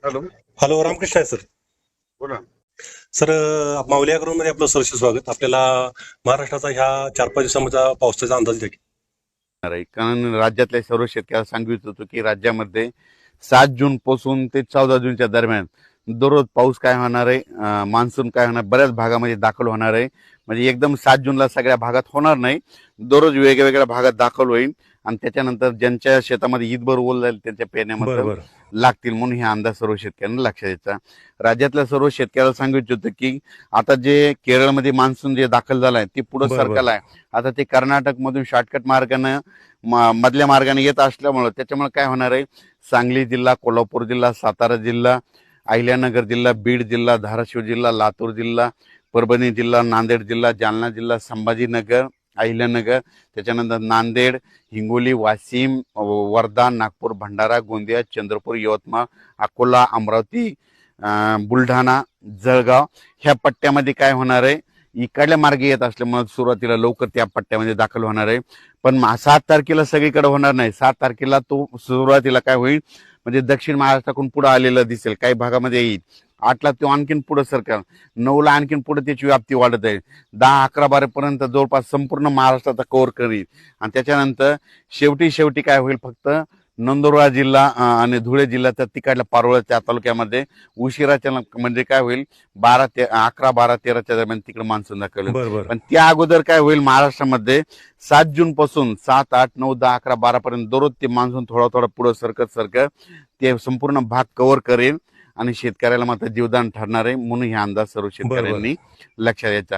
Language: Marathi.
हॅलो. हॅलो, रामकृष्ण आहे सर. बोला. सर, माऊली मध्ये आपलं सरसे स्वागत. आपल्याला महाराष्ट्राचा ह्या 4-5 दिवसांचा पावसाचा अंदाज द्या की. आहे. कारण राज्यातल्या सर्व शेतकऱ्याला सांगू इच्छितो की राज्यामध्ये 7 जून पासून ते 14 जूनच्या दरम्यान दररोज पाऊस काय होणार आहे, मान्सून काय होणार, बऱ्याच भागामध्ये दाखल होणार आहे. म्हणजे एकदम 7 जूनला सगळ्या भागात होणार नाही, दररोज वेगवेगळ्या भागात दाखल होईल आणि त्याच्यानंतर ज्यांच्या शेतामध्ये ईदभर ओल जाईल त्यांच्या पेरण्यामध्ये बरं. लागतील म्हणून हे अंदाज सर्व शेतकऱ्यांना लक्षात द्यायचा. राज्यातल्या सर्व शेतकऱ्याला सांगू इच्छितो की आता जे केरळमध्ये मान्सून जे दाखल झालाय ते पुढे बरं. सरकल आहे. आता ते कर्नाटक मधून शॉर्टकट मार्गाने मधल्या मार्गाने येत असल्यामुळे त्याच्यामुळे काय होणार आहे, सांगली जिल्हा, कोल्हापूर जिल्हा, सातारा जिल्हा, अहिल्यानगर जिल्हा, बीड जिल्हा, धाराशिव जिल्हा, लातूर जिल्हा, परभणी जिल्हा, नांदेड जिल्हा, जालना जिल्हा, संभाजीनगर, अहिल्यानगर, त्याच्यानंतर नांदेड, हिंगोली, वाशिम, वर्धा, नागपूर, भंडारा, गोंदिया, चंद्रपूर, यवतमाळ, अकोला, अमरावती, बुलढाणा, जळगाव ह्या पट्ट्यामध्ये काय होणार आहे, इकडल्या मार्गे येत असल्यामुळे सुरुवातीला लवकर त्या पट्ट्यामध्ये दाखल होणार आहे. पण 7 तारखेला सगळीकडे होणार नाही. 7 तारखेला तो सुरुवातीला काय होईल म्हणजे दक्षिण महाराष्ट्राकडून पुढे आलेलं दिसेल, काही भागामध्ये येईल. 8ला तो आणखीन पुढे सरकेल, 9ला आणखीन पुढे त्याची व्याप्ती वाढत आहे, 10, 11, 12 पर्यंत जवळपास संपूर्ण महाराष्ट्राचा कव्हर करील. आणि त्याच्यानंतर शेवटी काय होईल, फक्त नंदुरबार जिल्हा आणि धुळे जिल्ह्याच्या तिकडल्या पारोळा त्या तालुक्यामध्ये उशिराच्या म्हणजे काय होईल 11, 12, 13च्या दरम्यान तिकडे मान्सून दाखल. बरं. पण त्या अगोदर काय होईल महाराष्ट्रामध्ये 7 जून पासून 7, 8, 9, 10, 11, 12 पर्यंत दररोज ते मान्सून थोडा पुढे सरकत ते संपूर्ण भाग कव्हर करेल आणि शेतकऱ्याला मात्र जीवदान ठरणार आहे. म्हणून हे अंदाज सर्व शेतकऱ्यांनी लक्षात द्यायचा.